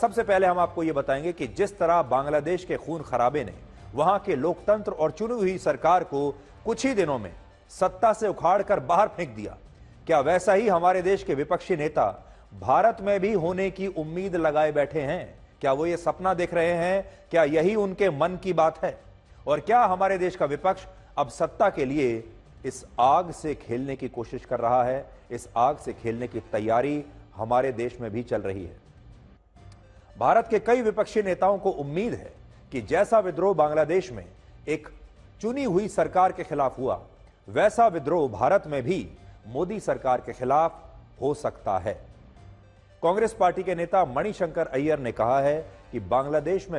सबसे पहले हम आपको यह बताएंगे कि जिस तरह बांग्लादेश के खून खराबे ने वहां के लोकतंत्र और चुनी हुई सरकार को कुछ ही दिनों में सत्ता से उखाड़कर बाहर फेंक दिया, क्या वैसा ही हमारे देश के विपक्षी नेता भारत में भी होने की उम्मीद लगाए बैठे हैं? क्या वो ये सपना देख रहे हैं? क्या यही उनके मन की बात है? और क्या हमारे देश का विपक्ष अब सत्ता के लिए इस आग से खेलने की कोशिश कर रहा है? इस आग से खेलने की तैयारी हमारे देश में भी चल रही है। भारत के कई विपक्षी नेताओं को उम्मीद है कि जैसा विद्रोह बांग्लादेश में एक चुनी हुई सरकार के खिलाफ हुआ, वैसा विद्रोह भारत में भी मोदी सरकार के खिलाफ हो सकता है। कांग्रेस पार्टी के नेता मणिशंकर अय्यर ने कहा है कि बांग्लादेश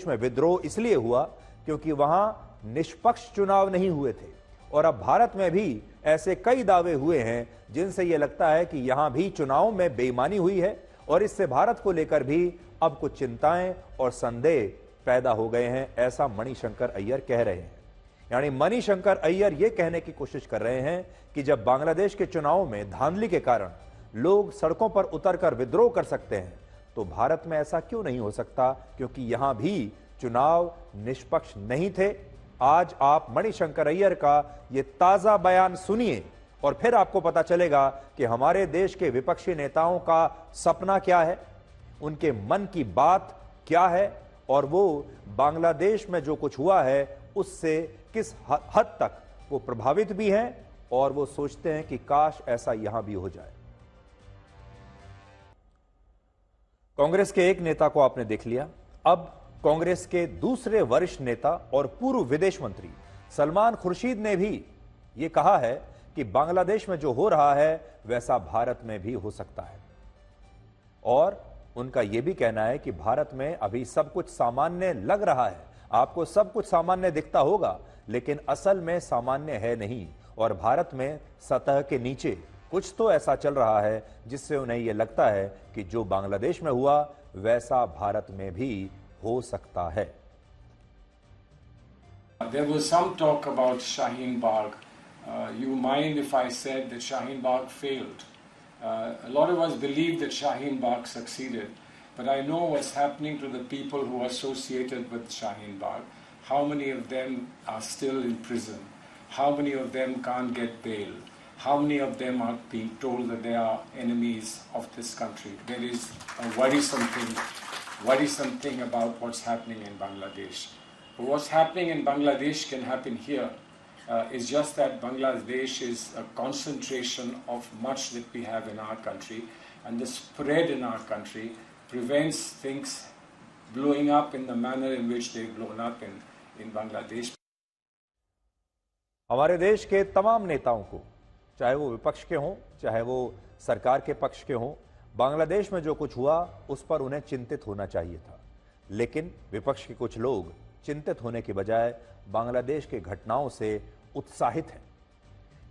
में विद्रोह इसलिए हुआ क्योंकि वहां निष्पक्ष चुनाव नहीं हुए थे, और अब भारत में भी ऐसे कई दावे हुए हैं जिनसे यह लगता है कि यहां भी चुनाव में बेईमानी हुई है, और इससे भारत को लेकर भी अब कुछ चिंताएं और संदेह पैदा हो गए हैं, ऐसा मणिशंकर अय्यर कह रहे हैं। यानी मणिशंकर अय्यर यह कहने की कोशिश कर रहे हैं कि जब बांग्लादेश के चुनाव में धांधली के कारण लोग सड़कों पर उतरकर विद्रोह कर सकते हैं, तो भारत में ऐसा क्यों नहीं हो सकता, क्योंकि यहां भी चुनाव निष्पक्ष नहीं थे। आज आप मणिशंकर अय्यर का यह ताजा बयान सुनिए और फिर आपको पता चलेगा कि हमारे देश के विपक्षी नेताओं का सपना क्या है, उनके मन की बात क्या है, और वो बांग्लादेश में जो कुछ हुआ है उससे किस हद तक वो प्रभावित भी हैं, और वो सोचते हैं कि काश ऐसा यहां भी हो जाए। कांग्रेस के एक नेता को आपने देख लिया, अब कांग्रेस के दूसरे वरिष्ठ नेता और पूर्व विदेश मंत्री सलमान खुर्शीद ने भी यह कहा है कि बांग्लादेश में जो हो रहा है वैसा भारत में भी हो सकता है, और उनका यह भी कहना है कि भारत में अभी सब कुछ सामान्य लग रहा है। आपको सब कुछ सामान्य दिखता होगा, लेकिन असल में सामान्य है नहीं, और भारत में सतह के नीचे कुछ तो ऐसा चल रहा है जिससे उन्हें यह लगता है कि जो बांग्लादेश में हुआ वैसा भारत में भी हो सकता है। There was some talk about Shaheen Bagh. You mind if I said that Shaheen Bagh failed? A lot of us believe that Shaheen Bagh succeeded, but I know what's happening to the people who are associated with Shaheen Bagh. How many of them are still in prison? How many of them can't get bail? How many of them are being told that they are enemies of this country? There is a worrisome thing about what's happening in Bangladesh. But what's happening in Bangladesh can happen here. It's just that Bangladesh is a concentration of much that we have in our country, and the spread in our country prevents things blowing up in the manner in which they've blown up in Bangladesh. हमारे देश के तमाम नेताओं को, चाहे वो विपक्ष के हों चाहे वो सरकार के पक्ष के हों, बांग्लादेश में जो कुछ हुआ उस पर उन्हें चिंतित होना चाहिए था, लेकिन विपक्ष के कुछ लोग चिंतित होने के बजाय बांग्लादेश के घटनाओं से उत्साहित हैं।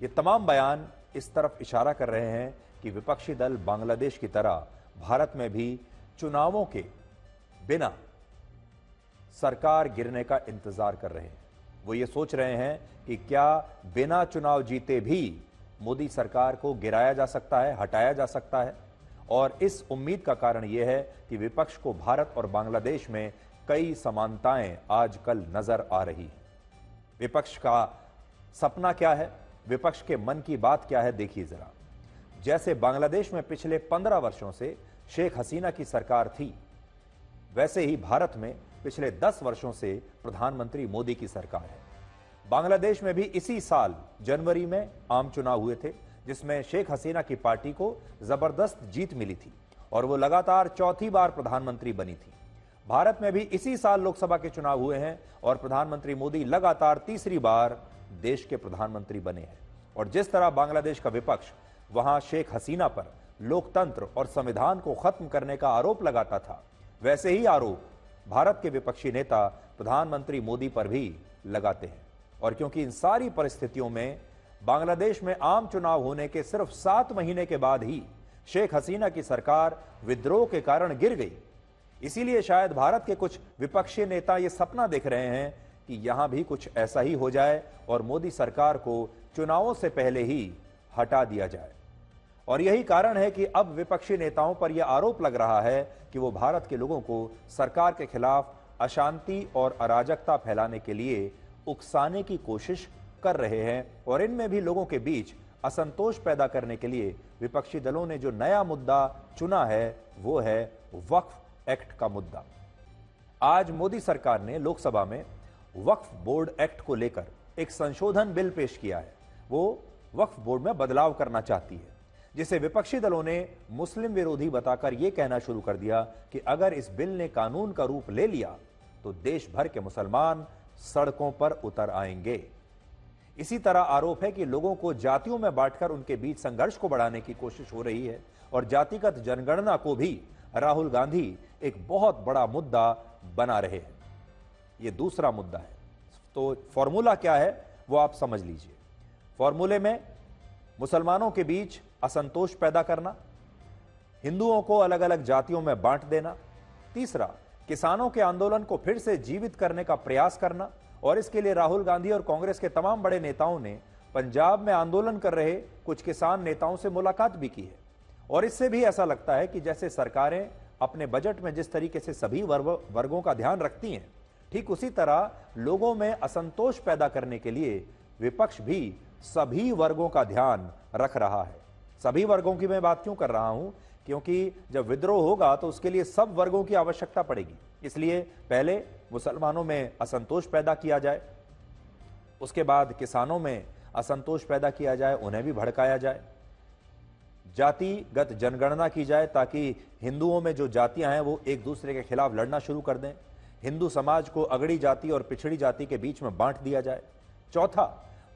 ये तमाम बयान इस तरफ इशारा कर रहे हैं कि विपक्षी दल बांग्लादेश की तरह भारत में भी चुनावों के बिना सरकार गिरने का इंतजार कर रहे हैं। वो ये सोच रहे हैं कि क्या बिना चुनाव जीते भी मोदी सरकार को गिराया जा सकता है, हटाया जा सकता है, और इस उम्मीद का कारण यह है कि विपक्ष को भारत और बांग्लादेश में कई समानताएं आजकल नजर आ रही हैं। विपक्ष का सपना क्या है, विपक्ष के मन की बात क्या है, देखिए जरा। जैसे बांग्लादेश में पिछले 15 वर्षों से शेख हसीना की सरकार थी, वैसे ही भारत में पिछले 10 वर्षों से प्रधानमंत्री मोदी की सरकार है। बांग्लादेश में भी इसी साल जनवरी में आम चुनाव हुए थे, जिसमें शेख हसीना की पार्टी को जबरदस्त जीत मिली थी और वो लगातार चौथी बार प्रधानमंत्री बनी थी। भारत में भी इसी साल लोकसभा के चुनाव हुए हैं और प्रधानमंत्री मोदी लगातार तीसरी बार देश के प्रधानमंत्री बने हैं। और जिस तरह बांग्लादेश का विपक्ष वहां शेख हसीना पर लोकतंत्र और संविधान को खत्म करने का आरोप लगाता था, वैसे ही आरोप भारत के विपक्षी नेता प्रधानमंत्री मोदी पर भी लगाते हैं। और क्योंकि इन सारी परिस्थितियों में बांग्लादेश में आम चुनाव होने के सिर्फ 7 महीने के बाद ही शेख हसीना की सरकार विद्रोह के कारण गिर गई, इसीलिए शायद भारत के कुछ विपक्षी नेता ये सपना देख रहे हैं कि यहां भी कुछ ऐसा ही हो जाए और मोदी सरकार को चुनावों से पहले ही हटा दिया जाए। और यही कारण है कि अब विपक्षी नेताओं पर यह आरोप लग रहा है कि वो भारत के लोगों को सरकार के खिलाफ अशांति और अराजकता फैलाने के लिए उकसाने की कोशिश कर रहे हैं। और इनमें भी लोगों के बीच असंतोष पैदा करने के लिए विपक्षी दलों ने जो नया मुद्दा चुना है वो है वक्फ एक्ट का मुद्दा। आज मोदी सरकार ने लोकसभा में वक्फ बोर्ड एक्ट को लेकर एक संशोधन बिल पेश किया है। वो वक्फ बोर्ड में बदलाव करना चाहती है, जिसे विपक्षी दलों ने मुस्लिम विरोधी बताकर यह कहना शुरू कर दिया कि अगर इस बिल ने कानून का रूप ले लिया तो देश भर के मुसलमान सड़कों पर उतर आएंगे। इसी तरह आरोप है कि लोगों को जातियों में बांटकर उनके बीच संघर्ष को बढ़ाने की कोशिश हो रही है और जातिगत जनगणना को भी राहुल गांधी एक बहुत बड़ा मुद्दा बना रहे हैं। यह दूसरा मुद्दा है। तो फॉर्मूला क्या है वो आप समझ लीजिए। फॉर्मूले में मुसलमानों के बीच असंतोष पैदा करना, हिंदुओं को अलग अलग जातियों में बांट देना, तीसरा किसानों के आंदोलन को फिर से जीवित करने का प्रयास करना। और इसके लिए राहुल गांधी और कांग्रेस के तमाम बड़े नेताओं ने पंजाब में आंदोलन कर रहे कुछ किसान नेताओं से मुलाकात भी की है। और इससे भी ऐसा लगता है कि जैसे सरकारें अपने बजट में जिस तरीके से सभी वर्गों का ध्यान रखती हैं, ठीक उसी तरह लोगों में असंतोष पैदा करने के लिए विपक्ष भी सभी वर्गों का ध्यान रख रहा है। सभी वर्गों की मैं बात क्यों कर रहा हूं? क्योंकि जब विद्रोह होगा तो उसके लिए सब वर्गों की आवश्यकता पड़ेगी। इसलिए पहले मुसलमानों में असंतोष पैदा किया जाए, उसके बाद किसानों में असंतोष पैदा किया जाए, उन्हें भी भड़काया जाए, जातिगत जनगणना की जाए ताकि हिंदुओं में जो जातियां हैं वो एक दूसरे के खिलाफ लड़ना शुरू कर दें, हिंदू समाज को अगड़ी जाति और पिछड़ी जाति के बीच में बांट दिया जाए। चौथा,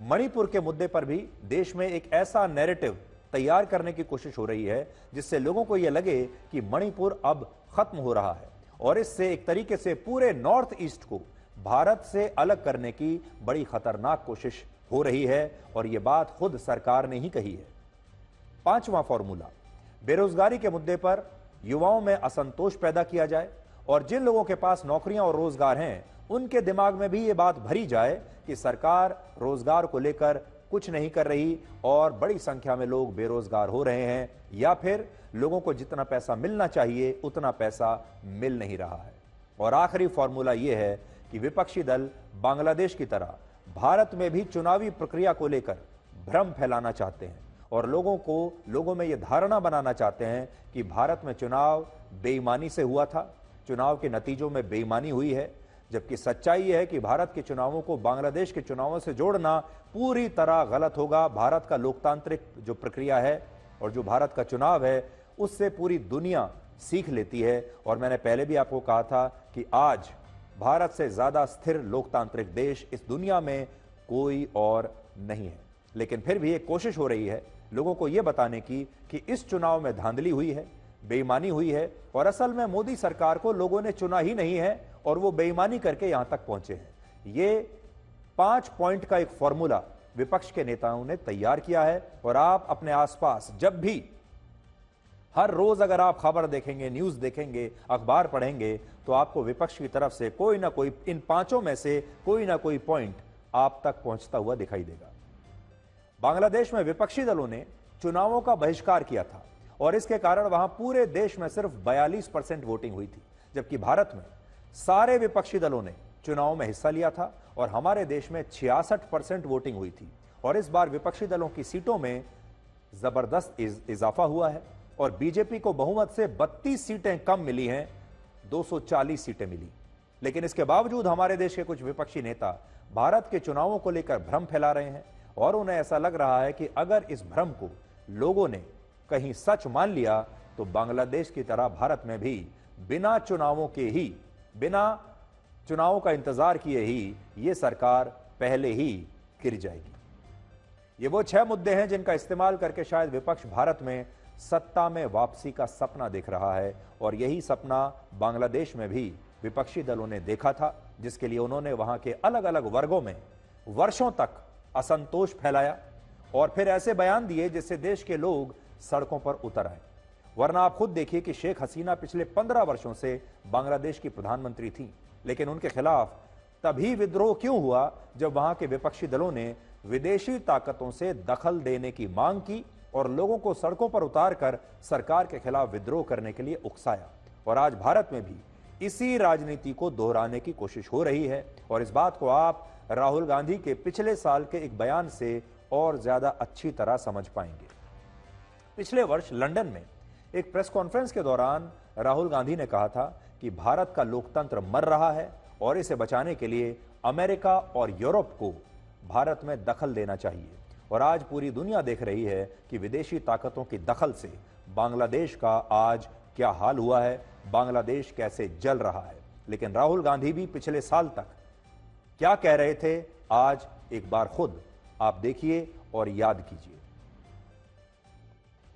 मणिपुर के मुद्दे पर भी देश में एक ऐसा नैरेटिव तैयार करने की कोशिश हो रही है जिससे लोगों को यह लगे कि मणिपुर अब खत्म हो रहा है और इससे एक तरीके से पूरे नॉर्थ ईस्ट को भारत से अलग करने की बड़ी खतरनाक कोशिश हो रही है। और यह बात खुद सरकार ने ही कही है। पांचवां फॉर्मूला, बेरोजगारी के मुद्दे पर युवाओं में असंतोष पैदा किया जाए और जिन लोगों के पास नौकरियां और रोजगार हैं उनके दिमाग में भी यह बात भरी जाए कि सरकार रोजगार को लेकर कुछ नहीं कर रही और बड़ी संख्या में लोग बेरोजगार हो रहे हैं, या फिर लोगों को जितना पैसा मिलना चाहिए उतना पैसा मिल नहीं रहा है। और आखिरी फॉर्मूला यह है कि विपक्षी दल बांग्लादेश की तरह भारत में भी चुनावी प्रक्रिया को लेकर भ्रम फैलाना चाहते हैं और लोगों में यह धारणा बनाना चाहते हैं कि भारत में चुनाव बेईमानी से हुआ था, चुनाव के नतीजों में बेईमानी हुई है, जबकि सच्चाई यह है कि भारत के चुनावों को बांग्लादेश के चुनावों से जोड़ना पूरी तरह गलत होगा। भारत का लोकतांत्रिक जो प्रक्रिया है और जो भारत का चुनाव है उससे पूरी दुनिया सीख लेती है। और मैंने पहले भी आपको कहा था कि आज भारत से ज्यादा स्थिर लोकतांत्रिक देश इस दुनिया में कोई और नहीं है। लेकिन फिर भी एक कोशिश हो रही है लोगों को यह बताने की कि इस चुनाव में धांधली हुई है, बेईमानी हुई है और असल में मोदी सरकार को लोगों ने चुना ही नहीं है और वो बेईमानी करके यहां तक पहुंचे हैं। ये 5 पॉइंट का एक फॉर्मूला विपक्ष के नेताओं ने तैयार किया है। और आप अपने आसपास जब भी हर रोज अगर आप खबर देखेंगे, न्यूज देखेंगे, अखबार पढ़ेंगे तो आपको विपक्ष की तरफ से कोई ना कोई इन 5 में से कोई ना कोई पॉइंट आप तक पहुंचता हुआ दिखाई देगा। बांग्लादेश में विपक्षी दलों ने चुनावों का बहिष्कार किया था और इसके कारण वहां पूरे देश में सिर्फ 42% वोटिंग हुई थी, जबकि भारत में सारे विपक्षी दलों ने चुनाव में हिस्सा लिया था और हमारे देश में 66% वोटिंग हुई थी। और इस बार विपक्षी दलों की सीटों में जबरदस्त इजाफा हुआ है और बीजेपी को बहुमत से 32 सीटें कम मिली हैं, 240 सीटें मिली। लेकिन इसके बावजूद हमारे देश के कुछ विपक्षी नेता भारत के चुनावों को लेकर भ्रम फैला रहे हैं और उन्हें ऐसा लग रहा है कि अगर इस भ्रम को लोगों ने कहीं सच मान लिया तो बांग्लादेश की तरह भारत में भी बिना चुनावों का इंतजार किए ही ये सरकार पहले ही गिर जाएगी। ये वो 6 मुद्दे हैं जिनका इस्तेमाल करके शायद विपक्ष भारत में सत्ता में वापसी का सपना देख रहा है और यही सपना बांग्लादेश में भी विपक्षी दलों ने देखा था, जिसके लिए उन्होंने वहां के अलग अलग वर्गों में वर्षों तक असंतोष फैलाया और फिर ऐसे बयान दिए जिससे देश के लोग सड़कों पर उतर आए। वरना आप खुद देखिए कि शेख हसीना पिछले 15 वर्षों से बांग्लादेश की प्रधानमंत्री थी, लेकिन उनके खिलाफ तभी विद्रोह क्यों हुआ जब वहां के विपक्षी दलों ने विदेशी ताकतों से दखल देने की मांग की और लोगों को सड़कों पर उतारकर सरकार के खिलाफ विद्रोह करने के लिए उकसाया। और आज भारत में भी इसी राजनीति को दोहराने की कोशिश हो रही है। और इस बात को आप राहुल गांधी के पिछले साल के एक बयान से और ज्यादा अच्छी तरह समझ पाएंगे। पिछले वर्ष लंदन में एक प्रेस कॉन्फ्रेंस के दौरान राहुल गांधी ने कहा था कि भारत का लोकतंत्र मर रहा है और इसे बचाने के लिए अमेरिका और यूरोप को भारत में दखल देना चाहिए। और आज पूरी दुनिया देख रही है कि विदेशी ताकतों की दखल से बांग्लादेश का आज क्या हाल हुआ है, बांग्लादेश कैसे जल रहा है। लेकिन राहुल गांधी भी पिछले साल तक क्या कह रहे थे, आज एक बार खुद आप देखिए और याद कीजिए।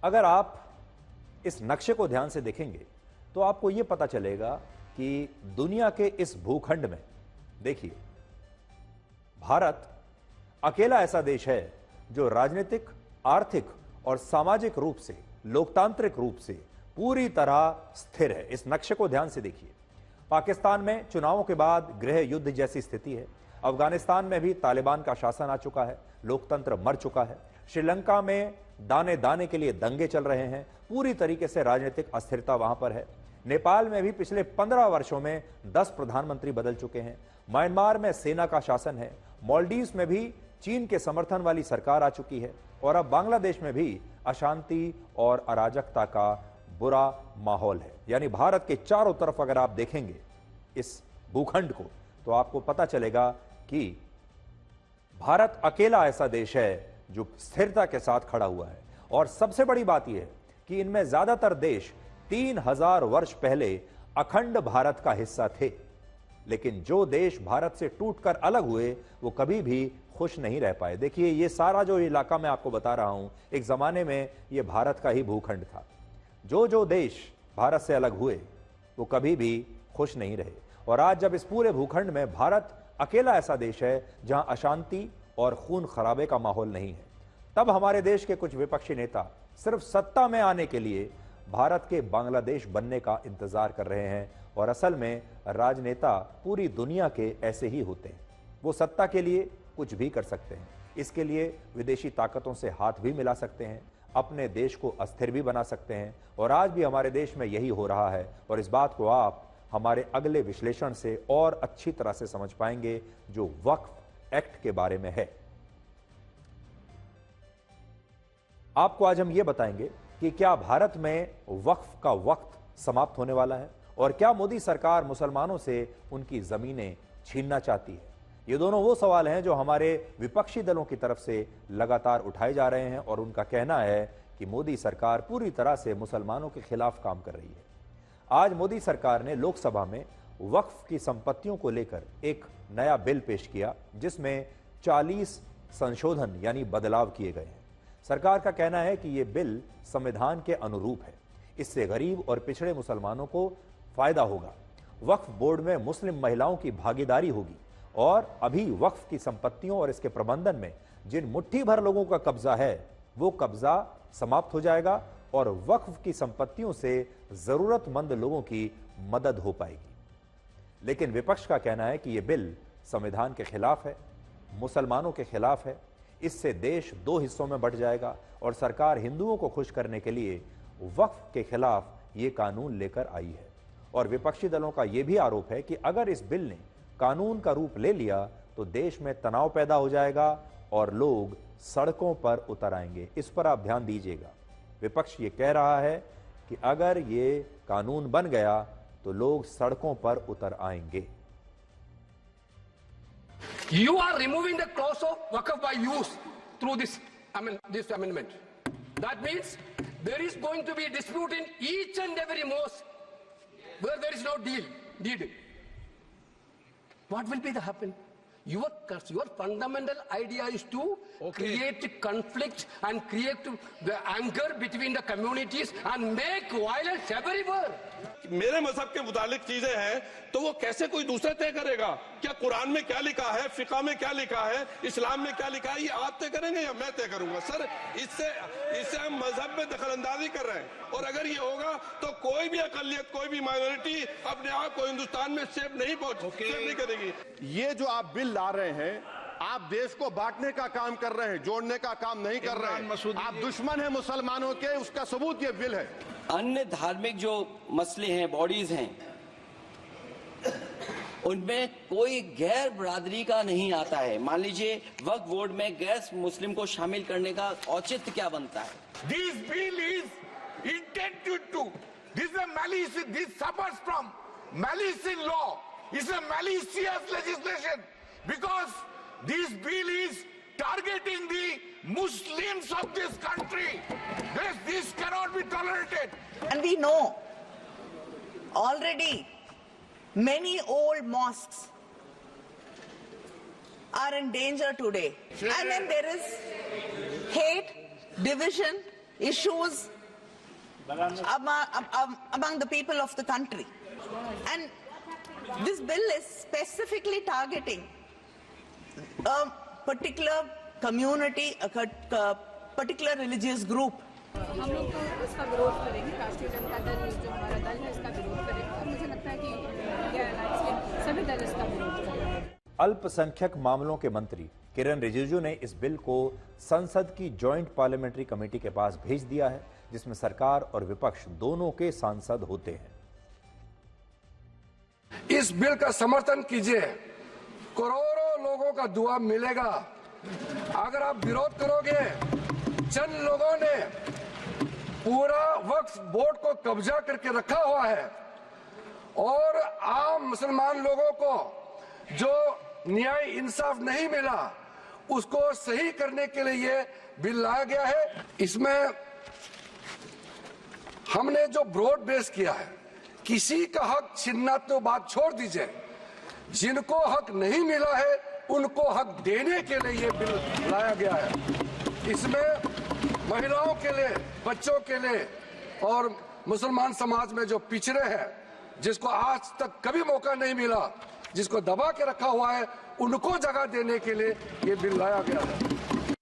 अगर आप इस नक्शे को ध्यान से देखेंगे तो आपको यह पता चलेगा कि दुनिया के इस भूखंड में देखिए, भारत अकेला ऐसा देश है जो राजनीतिक, आर्थिक और सामाजिक रूप से, लोकतांत्रिक रूप से पूरी तरह स्थिर है। इस नक्शे को ध्यान से देखिए। पाकिस्तान में चुनावों के बाद गृह युद्ध जैसी स्थिति है। अफगानिस्तान में भी तालिबान का शासन आ चुका है, लोकतंत्र मर चुका है। श्रीलंका में दाने दाने के लिए दंगे चल रहे हैं, पूरी तरीके से राजनीतिक अस्थिरता वहां पर है। नेपाल में भी पिछले 15 वर्षों में 10 प्रधानमंत्री बदल चुके हैं। म्यांमार में सेना का शासन है। मालदीव्स में भी चीन के समर्थन वाली सरकार आ चुकी है। और अब बांग्लादेश में भी अशांति और अराजकता का बुरा माहौल है। यानी भारत के चारों तरफ अगर आप देखेंगे इस भूखंड को तो आपको पता चलेगा कि भारत अकेला ऐसा देश है जो स्थिरता के साथ खड़ा हुआ है। और सबसे बड़ी बात यह है कि इनमें ज्यादातर देश 3000 वर्ष पहले अखंड भारत का हिस्सा थे। लेकिन जो देश भारत से टूटकर अलग हुए वो कभी भी खुश नहीं रह पाए। देखिए, ये सारा जो इलाका मैं आपको बता रहा हूं, एक जमाने में ये भारत का ही भूखंड था। जो देश भारत से अलग हुए वो कभी भी खुश नहीं रहे। और आज जब इस पूरे भूखंड में भारत अकेला ऐसा देश है जहां अशांति और खून खराबे का माहौल नहीं है, तब हमारे देश के कुछ विपक्षी नेता सिर्फ सत्ता में आने के लिए भारत के बांग्लादेश बनने का इंतजार कर रहे हैं। और असल में राजनेता पूरी दुनिया के ऐसे ही होते हैं। वो सत्ता के लिए कुछ भी कर सकते हैं। इसके लिए विदेशी ताकतों से हाथ भी मिला सकते हैं, अपने देश को अस्थिर भी बना सकते हैं। और आज भी हमारे देश में यही हो रहा है। और इस बात को आप हमारे अगले विश्लेषण से और अच्छी तरह से समझ पाएंगे जो वक्फ एक्ट के बारे में है। आपको आज हम यह बताएंगे कि क्या भारत में वक्फ का वक्त समाप्त होने वाला है और क्या मोदी सरकार मुसलमानों से उनकी जमीनें छीनना चाहती है। ये दोनों वो सवाल हैं जो हमारे विपक्षी दलों की तरफ से लगातार उठाए जा रहे हैं। और उनका कहना है कि मोदी सरकार पूरी तरह से मुसलमानों के खिलाफ काम कर रही है। आज मोदी सरकार ने लोकसभा में वक्फ की संपत्तियों को लेकर एक नया बिल पेश किया जिसमें 40 संशोधन यानी बदलाव किए गए हैं। सरकार का कहना है कि यह बिल संविधान के अनुरूप है। इससे गरीब और पिछड़े मुसलमानों को फायदा होगा। वक्फ बोर्ड में मुस्लिम महिलाओं की भागीदारी होगी और अभी वक्फ की संपत्तियों और इसके प्रबंधन में जिन मुट्ठी भर लोगों का कब्जा है वो कब्जा समाप्त हो जाएगा और वक्फ की संपत्तियों से जरूरतमंद लोगों की मदद हो पाएगी। लेकिन विपक्ष का कहना है कि यह बिल संविधान के खिलाफ है, मुसलमानों के खिलाफ है। इससे देश दो हिस्सों में बंट जाएगा और सरकार हिंदुओं को खुश करने के लिए वक्फ के खिलाफ यह कानून लेकर आई है। और विपक्षी दलों का यह भी आरोप है कि अगर इस बिल ने कानून का रूप ले लिया तो देश में तनाव पैदा हो जाएगा और लोग सड़कों पर उतर आएंगे। इस पर आप ध्यान दीजिएगा। विपक्ष ये कह रहा है कि अगर ये कानून बन गया तो लोग सड़कों पर उतर आएंगे। You are removing the clause of waqf by use through this amendment. That means there is going to be a dispute in each and every mosque where there is no deed. What will be the happen? Your fundamental idea is to create conflict and create the anger between the communities and make violence everywhere. मेरे मजहब के मुतालिक चीजें हैं तो वो कैसे कोई दूसरा तय करेगा? क्या कुरान में क्या लिखा है, फिका में क्या लिखा है, इस्लाम में क्या लिखा है, ये आप तय करेंगे या मैं तय करूंगा? सर, इससे हम मजहब में दखलंदाजी कर रहे हैं। और अगर ये होगा तो कोई भी अकलियत, कोई भी माइनॉरिटी अपने आप को हिंदुस्तान में सेफ नहीं करेगी। ये जो आप बिल ला रहे हैं, आप देश को बांटने का काम कर रहे हैं, जोड़ने का काम नहीं कर रहे हैं। आप दुश्मन हैं मुसलमानों के, उसका सबूत ये बिल है। अन्य धार्मिक जो मसले हैं, बॉडीज हैं, उनमें कोई गैर बरादरी का नहीं आता है। मान लीजिए वक्फ बोर्ड में गैर मुस्लिम को शामिल करने का औचित्य क्या बनता है? This bill is intended to, this is a malice, this suffers from malice in law. It's a malicious legislation because this bill is targeting the Muslims of this country. This cannot be tolerated. And we know already many old mosques are in danger today. And then there is hate, division, issues among the people of the country. And this bill is specifically targeting a particular community, a particular religious group. हम लोग तो इसका विरोध करेंगे, राष्ट्रीय जनता दल जो हमारा दल है इसका विरोध करेगा और मुझे लगता है कि इंडिया अलायंस के सभी दल इसका विरोध करेंगे। अल्पसंख्यक मामलों के मंत्री किरण रिजिजू ने इस बिल को संसद की जॉइंट पार्लियामेंट्री कमेटी के पास भेज दिया है, जिसमें सरकार और विपक्ष दोनों के सांसद होते हैं। इस बिल का समर्थन कीजिए, करोड़ों लोगों का दुआ मिलेगा। अगर आप विरोध करोगे, चंद लोगों ने पूरा वक्फ बोर्ड को कब्जा करके रखा हुआ है और आम मुसलमान लोगों को जो न्याय इंसाफ नहीं मिला उसको सही करने के लिए ये बिल लाया गया है। इसमें हमने जो ब्रॉड बेस किया है, किसी का हक छीनना तो बात छोड़ दीजिए, जिनको हक नहीं मिला है उनको हक देने के लिए ये बिल लाया गया है। इसमें महिलाओं के लिए, बच्चों के लिए और मुसलमान समाज में जो पिछड़े हैं, जिसको आज तक कभी मौका नहीं मिला, जिसको दबा के रखा हुआ है, उनको जगह देने के लिए ये बिल लाया गया है।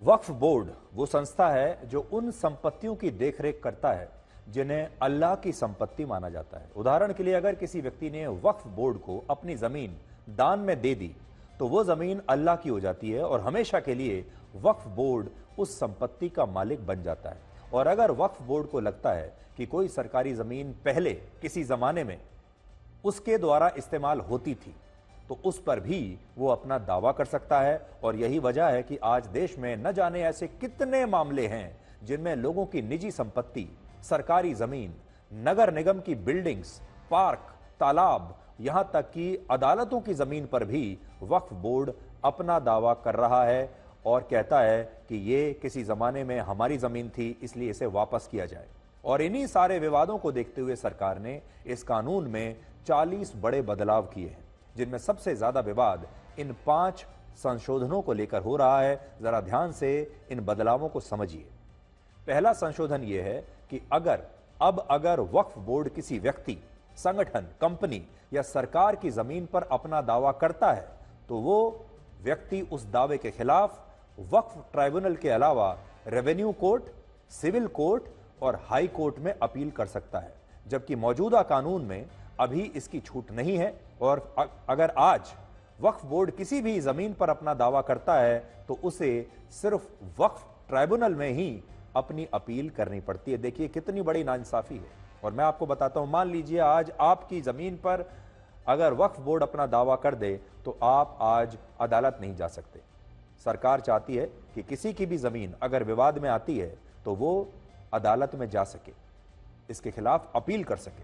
वक्फ बोर्ड वो संस्था है जो उन संपत्तियों की देखरेख करता है जिन्हें अल्लाह की संपत्ति माना जाता है। उदाहरण के लिए अगर किसी व्यक्ति ने वक्फ बोर्ड को अपनी जमीन दान में दे दी तो वो जमीन अल्लाह की हो जाती है और हमेशा के लिए वक्फ बोर्ड उस संपत्ति का मालिक बन जाता है। और अगर वक्फ बोर्ड को लगता है कि कोई सरकारी जमीन पहले किसी जमाने में उसके द्वारा इस्तेमाल होती थी तो उस पर भी वो अपना दावा कर सकता है। और यही वजह है कि आज देश में न जाने ऐसे कितने मामले हैं जिनमें लोगों की निजी संपत्ति, सरकारी जमीन, नगर निगम की बिल्डिंग्स, पार्क, तालाब, यहां तक कि अदालतों की जमीन पर भी वक्फ बोर्ड अपना दावा कर रहा है और कहता है कि ये किसी जमाने में हमारी जमीन थी, इसलिए इसे वापस किया जाए। और इन्हीं सारे विवादों को देखते हुए सरकार ने इस कानून में 40 बड़े बदलाव किए हैं, जिनमें सबसे ज्यादा विवाद इन 5 संशोधनों को लेकर हो रहा है। जरा ध्यान से इन बदलावों को समझिए। पहला संशोधन यह है कि अगर वक्फ बोर्ड किसी व्यक्ति, संगठन, कंपनी या सरकार की जमीन पर अपना दावा करता है तो वो व्यक्ति उस दावे के खिलाफ वक्फ ट्राइब्यूनल के अलावा रेवेन्यू कोर्ट, सिविल कोर्ट और हाई कोर्ट में अपील कर सकता है, जबकि मौजूदा कानून में अभी इसकी छूट नहीं है। और अगर आज वक्फ बोर्ड किसी भी जमीन पर अपना दावा करता है तो उसे सिर्फ वक्फ ट्राइब्यूनल में ही अपनी अपील करनी पड़ती है। देखिए कितनी बड़ी नाइंसाफी है। और मैं आपको बताता हूं, मान लीजिए आज आपकी जमीन पर अगर वक्फ बोर्ड अपना दावा कर दे तो आप आज अदालत नहीं जा सकते। सरकार चाहती है कि किसी की भी जमीन अगर विवाद में आती है तो वो अदालत में जा सके, इसके खिलाफ अपील कर सके।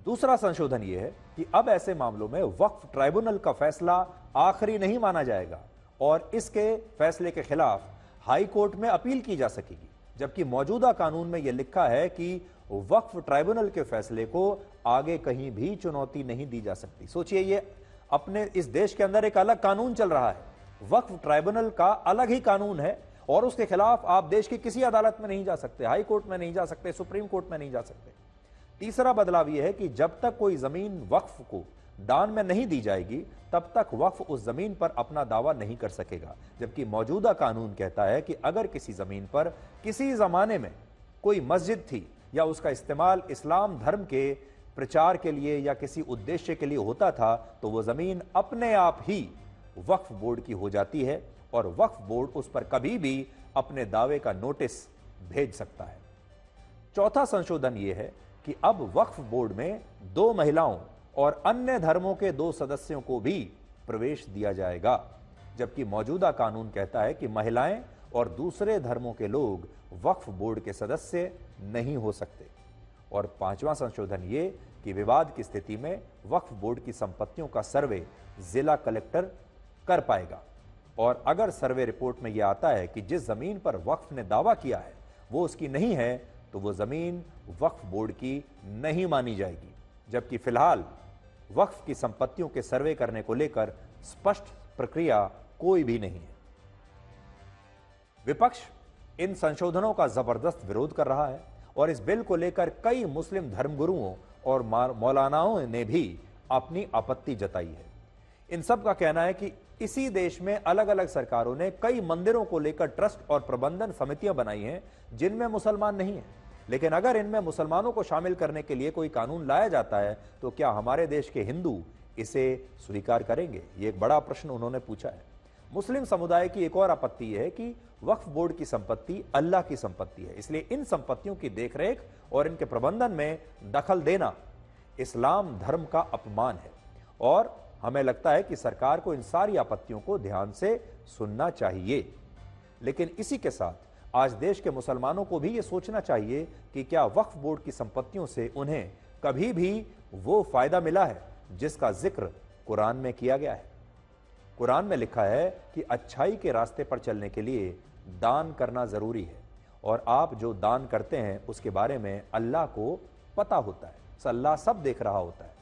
दूसरा संशोधन यह है कि अब ऐसे मामलों में वक्फ ट्राइब्यूनल का फैसला आखिरी नहीं माना जाएगा और इसके फैसले के खिलाफ हाई कोर्ट में अपील की जा सकेगी, जबकि मौजूदा कानून में यह लिखा है कि वक्फ ट्राइब्यूनल के फैसले को आगे कहीं भी चुनौती नहीं दी जा सकती। सोचिए, ये अपने इस देश के अंदर एक अलग कानून चल रहा है, वक्फ ट्राइब्यूनल का अलग ही कानून है और उसके खिलाफ आप देश की किसी अदालत में नहीं जा सकते, हाई कोर्ट में नहीं जा सकते, सुप्रीम कोर्ट में नहीं जा सकते। तीसरा बदलाव यह है कि जब तक कोई जमीन वक्फ को दान में नहीं दी जाएगी तब तक वक्फ उस जमीन पर अपना दावा नहीं कर सकेगा, जबकि मौजूदा कानून कहता है कि अगर किसी जमीन पर किसी जमाने में कोई मस्जिद थी या उसका इस्तेमाल इस्लाम धर्म के प्रचार के लिए या किसी उद्देश्य के लिए होता था तो वो जमीन अपने आप ही वक्फ बोर्ड की हो जाती है और वक्फ बोर्ड उस पर कभी भी अपने दावे का नोटिस भेज सकता है। चौथा संशोधन यह है कि अब वक्फ बोर्ड में 2 महिलाओं और अन्य धर्मों के 2 सदस्यों को भी प्रवेश दिया जाएगा, जबकि मौजूदा कानून कहता है कि महिलाएं और दूसरे धर्मों के लोग वक्फ बोर्ड के सदस्य नहीं हो सकते। और 5वां संशोधन ये कि विवाद की स्थिति में वक्फ बोर्ड की संपत्तियों का सर्वे जिला कलेक्टर कर पाएगा और अगर सर्वे रिपोर्ट में यह आता है कि जिस जमीन पर वक्फ ने दावा किया है वो उसकी नहीं है तो वो जमीन वक्फ बोर्ड की नहीं मानी जाएगी, जबकि फिलहाल वक्फ की संपत्तियों के सर्वे करने को लेकर स्पष्ट प्रक्रिया कोई भी नहीं है। विपक्ष इन संशोधनों का जबरदस्त विरोध कर रहा है और इस बिल को लेकर कई मुस्लिम धर्मगुरुओं और मौलानाओं ने भी अपनी आपत्ति जताई है। इन सब का कहना है कि इसी देश में अलग अलग सरकारों ने कई मंदिरों को लेकर ट्रस्ट और प्रबंधन समितियां बनाई हैं जिनमें मुसलमान नहीं हैं, लेकिन अगर इनमें मुसलमानों को शामिल करने के लिए कोई कानून लाया जाता है तो क्या हमारे देश के हिंदू इसे स्वीकार करेंगे? ये एक बड़ा प्रश्न उन्होंने पूछा है। मुस्लिम समुदाय की एक और आपत्ति यह है कि वक्फ बोर्ड की संपत्ति अल्लाह की संपत्ति है, इसलिए इन संपत्तियों की देखरेख और इनके प्रबंधन में दखल देना इस्लाम धर्म का अपमान है और हमें लगता है कि सरकार को इन सारी आपत्तियों को ध्यान से सुनना चाहिए। लेकिन इसी के साथ आज देश के मुसलमानों को भी यह सोचना चाहिए कि क्या वक्फ बोर्ड की संपत्तियों से उन्हें कभी भी वो फायदा मिला है जिसका जिक्र कुरान में किया गया है। कुरान में लिखा है कि अच्छाई के रास्ते पर चलने के लिए दान करना जरूरी है और आप जो दान करते हैं उसके बारे में अल्लाह को पता होता है, अल्लाह सब देख रहा होता है।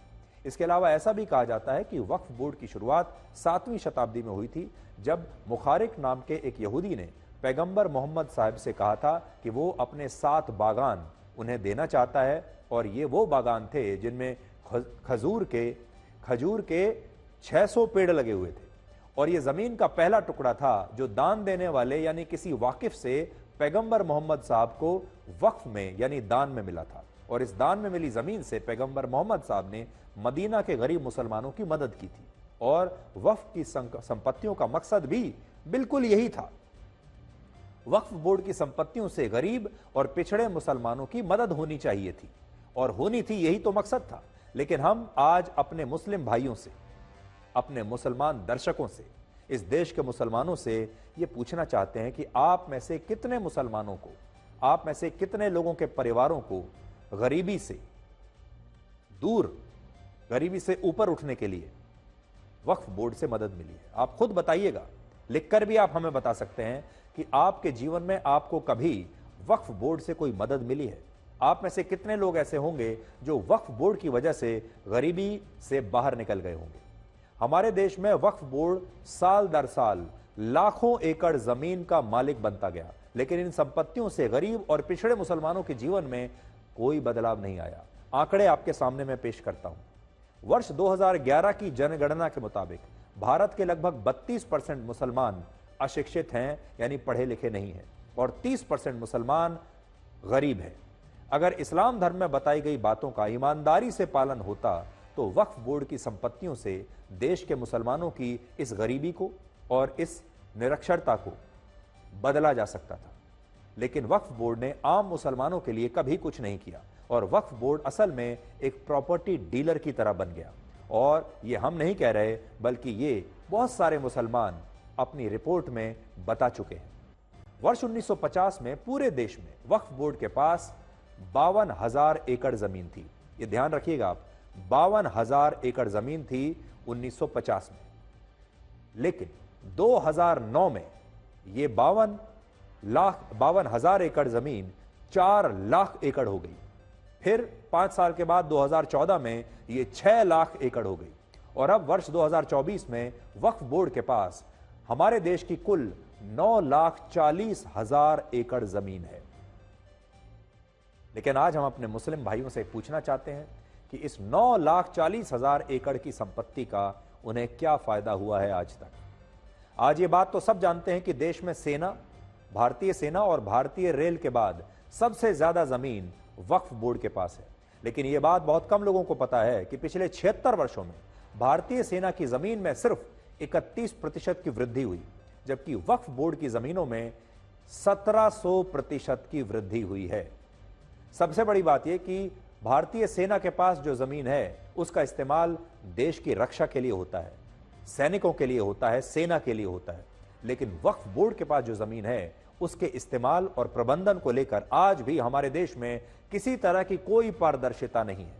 इसके अलावा ऐसा भी कहा जाता है कि वक्फ बोर्ड की शुरुआत 7वीं शताब्दी में हुई थी, जब मुखारिक नाम के एक यहूदी ने पैगंबर मोहम्मद साहब से कहा था कि वो अपने 7 बागान उन्हें देना चाहता है और ये वो बागान थे जिनमें खजूर के 600 पेड़ लगे हुए थे और ये जमीन का पहला टुकड़ा था जो दान देने वाले यानी किसी वाकिफ से पैगंबर मोहम्मद साहब को वक्फ में यानी दान में मिला था और इस दान में मिली जमीन से पैगंबर मोहम्मद साहब ने मदीना के गरीब मुसलमानों की मदद की थी और वक्फ की संपत्तियों का मकसद भी बिल्कुल यही था। वक्फ बोर्ड की संपत्तियों से गरीब और पिछड़े मुसलमानों की मदद होनी चाहिए थी और होनी थी, यही तो मकसद था। लेकिन हम आज अपने मुस्लिम भाइयों से, अपने मुसलमान दर्शकों से, इस देश के मुसलमानों से ये पूछना चाहते हैं कि आप में से कितने मुसलमानों को, आप में से कितने लोगों के परिवारों को गरीबी से दूर, गरीबी से ऊपर उठने के लिए वक्फ बोर्ड से मदद मिली है? आप खुद बताइएगा, लिखकर भी आप हमें बता सकते हैं कि आपके जीवन में आपको कभी वक्फ बोर्ड से कोई मदद मिली है। आप में से कितने लोग ऐसे होंगे जो वक्फ बोर्ड की वजह से गरीबी से बाहर निकल गए होंगे? हमारे देश में वक्फ बोर्ड साल दर साल लाखों एकड़ जमीन का मालिक बनता गया, लेकिन इन संपत्तियों से गरीब और पिछड़े मुसलमानों के जीवन में कोई बदलाव नहीं आया। आंकड़े आपके सामने मैं पेश करता हूं। वर्ष 2011 की जनगणना के मुताबिक भारत के लगभग 32% मुसलमान अशिक्षित हैं यानी पढ़े लिखे नहीं हैं और 30% मुसलमान गरीब हैं। अगर इस्लाम धर्म में बताई गई बातों का ईमानदारी से पालन होता तो वक्फ बोर्ड की संपत्तियों से देश के मुसलमानों की इस गरीबी को और इस निरक्षरता को बदला जा सकता था, लेकिन वक्फ बोर्ड ने आम मुसलमानों के लिए कभी कुछ नहीं किया और वक्फ बोर्ड असल में एक प्रॉपर्टी डीलर की तरह बन गया। और ये हम नहीं कह रहे बल्कि ये बहुत सारे मुसलमान अपनी रिपोर्ट में बता चुके हैं। वर्ष 1950 में पूरे देश में वक्फ बोर्ड के पास 52,000 एकड़ जमीन थी। ये ध्यान रखिएगा आप, 52,000 एकड़ जमीन थी 1950 में, लेकिन 2009 में ये 52,000 एकड़ जमीन 4 लाख एकड़ हो गई। फिर 5 साल के बाद 2014 में ये 6 लाख एकड़ हो गई और अब वर्ष 2024 में वक्फ बोर्ड के पास हमारे देश की कुल 9,40,000 एकड़ जमीन है। लेकिन आज हम अपने मुस्लिम भाइयों से पूछना चाहते हैं कि इस 9,40,000 एकड़ की संपत्ति का उन्हें क्या फायदा हुआ है आज तक। आज ये बात तो सब जानते हैं कि देश में सेना, भारतीय सेना और भारतीय रेल के बाद सबसे ज्यादा जमीन वक्फ बोर्ड के पास है, लेकिन यह बात बहुत कम लोगों को पता है कि पिछले 76 वर्षों में भारतीय सेना की जमीन में सिर्फ 31% की वृद्धि हुई, जबकि वक्फ बोर्ड की जमीनों में 1700% की वृद्धि हुई है। सबसे बड़ी बात यह कि भारतीय सेना के पास जो जमीन है उसका इस्तेमाल देश की रक्षा के लिए होता है, सैनिकों के लिए होता है, सेना के लिए होता है, लेकिन वक्फ बोर्ड के पास जो जमीन है उसके इस्तेमाल और प्रबंधन को लेकर आज भी हमारे देश में किसी तरह की कोई पारदर्शिता नहीं है।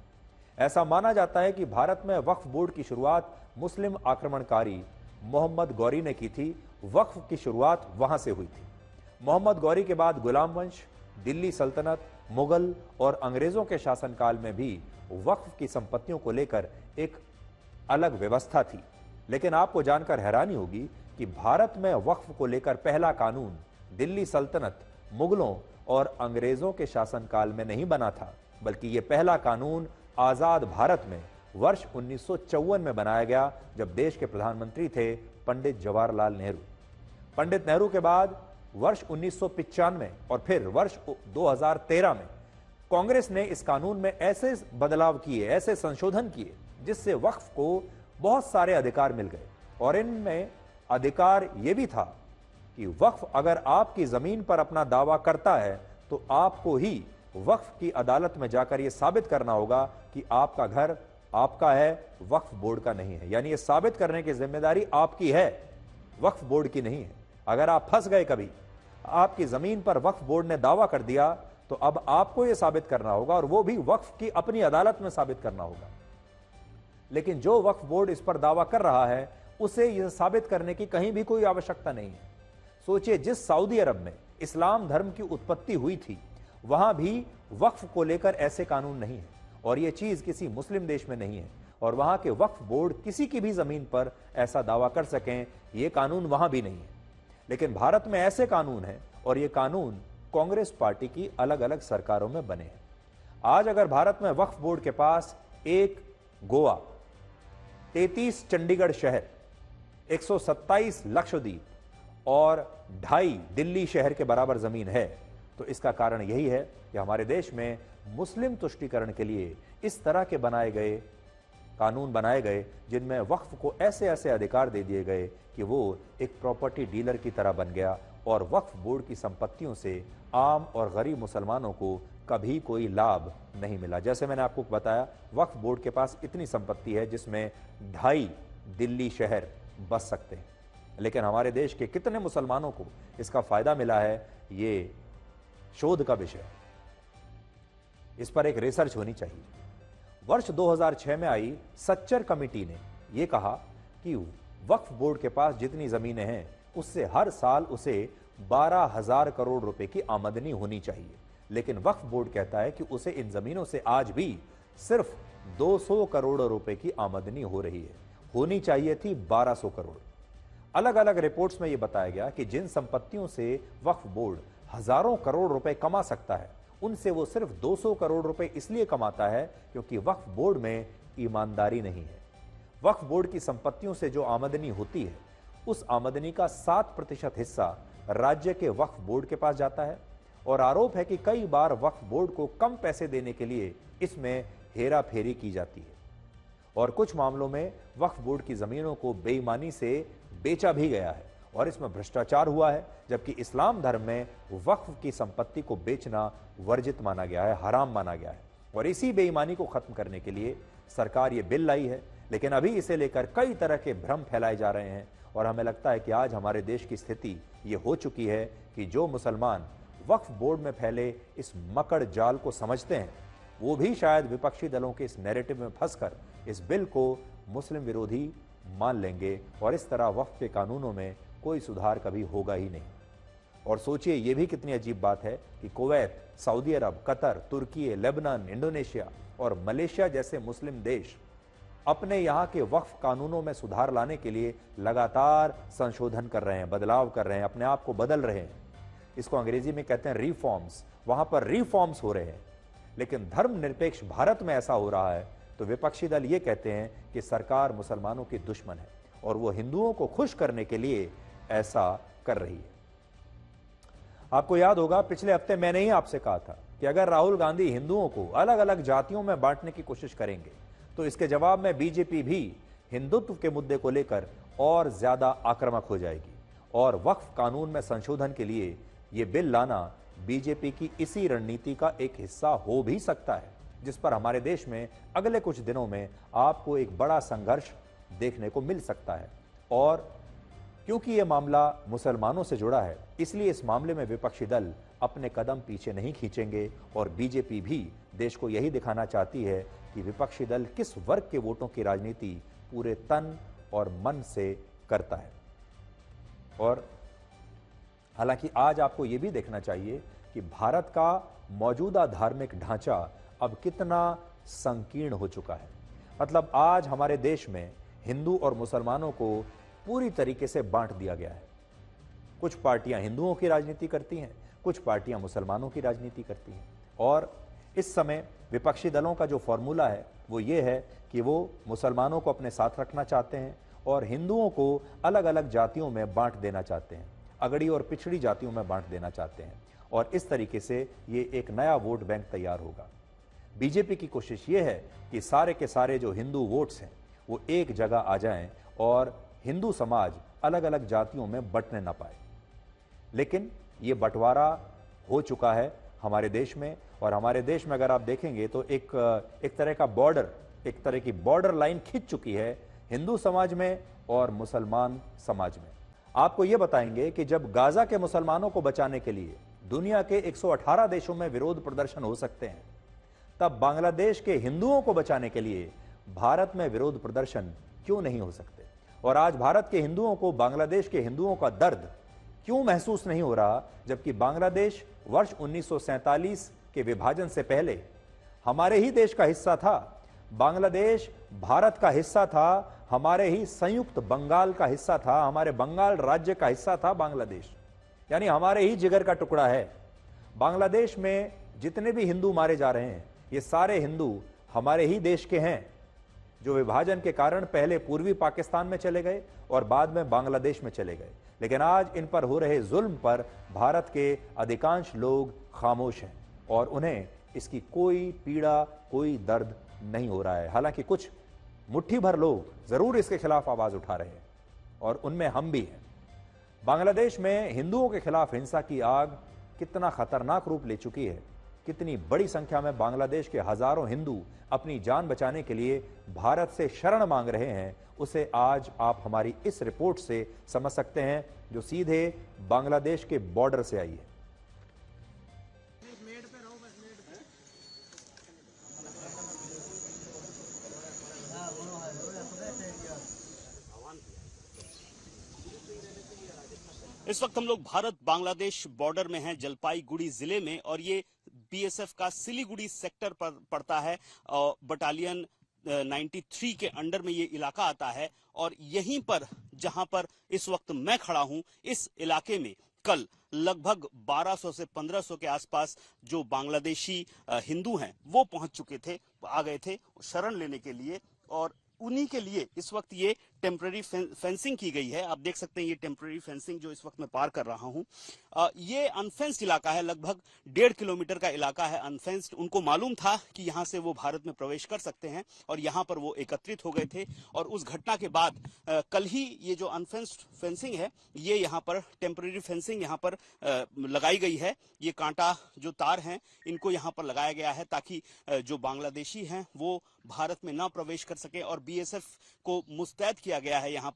ऐसा माना जाता है कि भारत में वक्फ बोर्ड की शुरुआत मुस्लिम आक्रमणकारी मोहम्मद गौरी ने की थी। वक्फ की शुरुआत वहां से हुई थी। मोहम्मद गौरी के बाद गुलाम वंश, दिल्ली सल्तनत, मुगल और अंग्रेजों के शासनकाल में भी वक्फ की संपत्तियों को लेकर एक अलग व्यवस्था थी। लेकिन आपको जानकर हैरानी होगी कि भारत में वक्फ को लेकर पहला कानून दिल्ली सल्तनत, मुगलों और अंग्रेजों के शासनकाल में नहीं बना था, बल्कि यह पहला कानून आजाद भारत में वर्ष 1954 में बनाया गया, जब देश के प्रधानमंत्री थे पंडित जवाहरलाल नेहरू। पंडित नेहरू के बाद वर्ष 1995 और फिर वर्ष 2013 में कांग्रेस ने इस कानून में ऐसे बदलाव किए, ऐसे संशोधन किए, जिससे वक्फ को बहुत सारे अधिकार मिल गए। और इनमें अधिकार यह भी था कि वक्फ अगर आपकी जमीन पर अपना दावा करता है तो आपको ही वक्फ की अदालत में जाकर यह साबित करना होगा कि आपका घर आपका है, वक्फ बोर्ड का नहीं है। यानी यह साबित करने की जिम्मेदारी आपकी है, वक्फ बोर्ड की नहीं है। अगर आप फंस गए कभी, आपकी जमीन पर वक्फ बोर्ड ने दावा कर दिया, तो अब आपको यह साबित करना होगा, और वो भी वक्फ की अपनी अदालत में साबित करना होगा। लेकिन जो वक्फ बोर्ड इस पर दावा कर रहा है उसे यह साबित करने की कहीं भी कोई आवश्यकता नहीं है। सोचिए, जिस सऊदी अरब में इस्लाम धर्म की उत्पत्ति हुई थी, वहां भी वक्फ को लेकर ऐसे कानून नहीं है, और यह चीज किसी मुस्लिम देश में नहीं है, और वहां के वक्फ बोर्ड किसी की भी जमीन पर ऐसा दावा कर सकें, यह कानून वहां भी नहीं है। लेकिन भारत में ऐसे कानून हैं, और यह कानून कांग्रेस पार्टी की अलग अलग सरकारों में बने हैं। आज अगर भारत में वक्फ बोर्ड के पास 1 गोवा, 33 चंडीगढ़ शहर, 127 लक्षद्वीप और 2.5 दिल्ली शहर के बराबर जमीन है, तो इसका कारण यही है कि हमारे देश में मुस्लिम तुष्टीकरण के लिए इस तरह के कानून बनाए गए, जिनमें वक्फ को ऐसे ऐसे अधिकार दे दिए गए कि वो एक प्रॉपर्टी डीलर की तरह बन गया, और वक्फ बोर्ड की संपत्तियों से आम और गरीब मुसलमानों को कभी कोई लाभ नहीं मिला। जैसे मैंने आपको बताया, वक्फ बोर्ड के पास इतनी संपत्ति है जिसमें 2.5 दिल्ली शहर बस सकते हैं, लेकिन हमारे देश के कितने मुसलमानों को इसका फायदा मिला है, ये शोध का विषय है। इस पर एक रिसर्च होनी चाहिए। वर्ष 2006 में आई सच्चर कमेटी ने यह कहा कि वक्फ बोर्ड के पास जितनी जमीनें हैं उससे हर साल उसे 12,000 करोड़ रुपए की आमदनी होनी चाहिए, लेकिन वक्फ बोर्ड कहता है कि उसे इन जमीनों से आज भी सिर्फ 200 करोड़ रुपए की आमदनी हो रही है। होनी चाहिए थी 1200 करोड़। अलग अलग रिपोर्ट्स में यह बताया गया कि जिन संपत्तियों से वक्फ बोर्ड हजारों करोड़ रुपए कमा सकता है, उनसे वो सिर्फ 200 करोड़ रुपए इसलिए कमाता है क्योंकि वक्फ बोर्ड में ईमानदारी नहीं है। वक्फ बोर्ड की संपत्तियों से जो आमदनी होती है, उस आमदनी का 7% हिस्सा राज्य के वक्फ बोर्ड के पास जाता है, और आरोप है कि कई बार वक्फ बोर्ड को कम पैसे देने के लिए इसमें हेरा फेरी की जाती है, और कुछ मामलों में वक्फ बोर्ड की जमीनों को बेईमानी से बेचा भी गया है, और इसमें भ्रष्टाचार हुआ है, जबकि इस्लाम धर्म में वक्फ की संपत्ति को बेचना वर्जित माना गया है, हराम माना गया है। और इसी बेईमानी को खत्म करने के लिए सरकार ये बिल लाई है, लेकिन अभी इसे लेकर कई तरह के भ्रम फैलाए जा रहे हैं, और हमें लगता है कि आज हमारे देश की स्थिति ये हो चुकी है कि जो मुसलमान वक्फ बोर्ड में फैले इस मकड़ जाल को समझते हैं, वो भी शायद विपक्षी दलों के इस नैरेटिव में फंसकर इस बिल को मुस्लिम विरोधी मान लेंगे, और इस तरह वक्फ के कानूनों में कोई सुधार कभी होगा ही नहीं। और सोचिए, ये भी कितनी अजीब बात है कि कुवैत, सऊदी अरब, कतर, तुर्की, लेबनान, इंडोनेशिया और मलेशिया जैसे मुस्लिम देश अपने यहाँ के वक्फ कानूनों में सुधार लाने के लिए लगातार संशोधन कर रहे हैं, बदलाव कर रहे हैं, अपने आप को बदल रहे हैं। इसको अंग्रेजी में कहते हैं रिफॉर्म्स। वहां पर रिफॉर्म्स हो रहे हैं, लेकिन धर्मनिरपेक्ष भारत में ऐसा हो रहा है तो विपक्षी दल ये कहते हैं कि सरकार मुसलमानों की दुश्मन है, और वो हिंदुओं को खुश करने के लिए ऐसा कर रही है। आपको याद होगा, पिछले हफ्ते मैंने ही आपसे कहा था कि अगर राहुल गांधी हिंदुओं को अलग अलग जातियों में बांटने की कोशिश करेंगे तो इसके जवाब में बीजेपी भी हिंदुत्व के मुद्दे को लेकर और ज्यादा आक्रामक हो जाएगी और वक्फ कानून में संशोधन के लिए यह बिल लाना बीजेपी की इसी रणनीति का एक हिस्सा हो भी सकता है, जिस पर हमारे देश में अगले कुछ दिनों में आपको एक बड़ा संघर्ष देखने को मिल सकता है। और क्योंकि यह मामला मुसलमानों से जुड़ा है, इसलिए इस मामले में विपक्षी दल अपने कदम पीछे नहीं खींचेंगे और बीजेपी भी देश को यही दिखाना चाहती है कि विपक्षी दल किस वर्ग के वोटों की राजनीति पूरे तन और मन से करता है। और हालांकि आज आपको यह भी देखना चाहिए कि भारत का मौजूदा धार्मिक ढांचा अब कितना संकीर्ण हो चुका है। मतलब आज हमारे देश में हिंदू और मुसलमानों को पूरी तरीके से बांट दिया गया है। कुछ पार्टियां हिंदुओं की राजनीति करती हैं, कुछ पार्टियां मुसलमानों की राजनीति करती हैं। और इस समय विपक्षी दलों का जो फॉर्मूला है वो ये है कि वो मुसलमानों को अपने साथ रखना चाहते हैं और हिंदुओं को अलग अलग जातियों में बांट देना चाहते हैं, अगड़ी और पिछड़ी जातियों में बांट देना चाहते हैं। और इस तरीके से ये एक नया वोट बैंक तैयार होगा। बीजेपी की कोशिश ये है कि सारे के सारे जो हिंदू वोट्स हैं वो एक जगह आ जाएं और हिंदू समाज अलग अलग जातियों में बंटने ना पाए। लेकिन ये बंटवारा हो चुका है हमारे देश में, और हमारे देश में अगर आप देखेंगे तो एक तरह का बॉर्डर, एक तरह की बॉर्डर लाइन खिंच चुकी है हिंदू समाज में और मुसलमान समाज में। आपको ये बताएंगे कि जब गाजा के मुसलमानों को बचाने के लिए दुनिया के 118 देशों में विरोध प्रदर्शन हो सकते हैं, तब बांग्लादेश के हिंदुओं को बचाने के लिए भारत में विरोध प्रदर्शन क्यों नहीं हो सकते। और आज भारत के हिंदुओं को बांग्लादेश के हिंदुओं का दर्द क्यों महसूस नहीं हो रहा, जबकि बांग्लादेश वर्ष 1947 के विभाजन से पहले हमारे ही देश का हिस्सा था। बांग्लादेश भारत का हिस्सा था, हमारे ही संयुक्त बंगाल का हिस्सा था, हमारे बंगाल राज्य का हिस्सा था बांग्लादेश, यानी हमारे ही जिगर का टुकड़ा है। बांग्लादेश में जितने भी हिंदू मारे जा रहे हैं ये सारे हिंदू हमारे ही देश के हैं, जो विभाजन के कारण पहले पूर्वी पाकिस्तान में चले गए और बाद में बांग्लादेश में चले गए। लेकिन आज इन पर हो रहे जुल्म पर भारत के अधिकांश लोग खामोश हैं और उन्हें इसकी कोई पीड़ा, कोई दर्द नहीं हो रहा है। हालांकि कुछ मुट्ठी भर लोग जरूर इसके खिलाफ आवाज उठा रहे हैं और उनमें हम भी हैं। बांग्लादेश में हिंदुओं के खिलाफ हिंसा की आग कितना खतरनाक रूप ले चुकी है, कितनी बड़ी संख्या में बांग्लादेश के हजारों हिंदू अपनी जान बचाने के लिए भारत से शरण मांग रहे हैं, उसे आज आप हमारी इस रिपोर्ट से समझ सकते हैं, जो सीधे बांग्लादेश के बॉर्डर से आई है। इस वक्त हम लोग भारत बांग्लादेश बॉर्डर में हैं, जलपाईगुड़ी जिले में, और ये बीएसएफ का सिलीगुड़ी सेक्टर पर पड़ता है। बटालियन 93 के अंडर में ये इलाका आता है और यहीं पर जहां पर इस वक्त मैं खड़ा हूं, इस इलाके में कल लगभग 1200 से 1500 के आसपास जो बांग्लादेशी हिंदू हैं वो पहुंच चुके थे, आ गए थे शरण लेने के लिए, और उन्हीं के लिए इस वक्त ये टेम्पररी फेंसिंग की गई है। आप देख सकते हैं ये टेम्पररी फेंसिंग जो इस वक्त मैं पार कर रहा हूं, ये अनफेंस्ड इलाका है, लगभग 1.5 किलोमीटर का इलाका है अनफेंस्ड। उनको मालूम था कि यहां से वो भारत में प्रवेश कर सकते हैं और यहां पर वो एकत्रित हो गए थे। और उस घटना के बाद कल ही ये जो अनफेंस्ड फेंसिंग है, ये यहाँ पर टेम्पररी फेंसिंग यहाँ पर लगाई गई है। ये कांटा जो तार हैं इनको यहाँ पर लगाया गया है ताकि जो बांग्लादेशी हैं वो भारत में ना प्रवेश कर सके, और बीएसएफ को मुस्तैद किया गया है यहाँ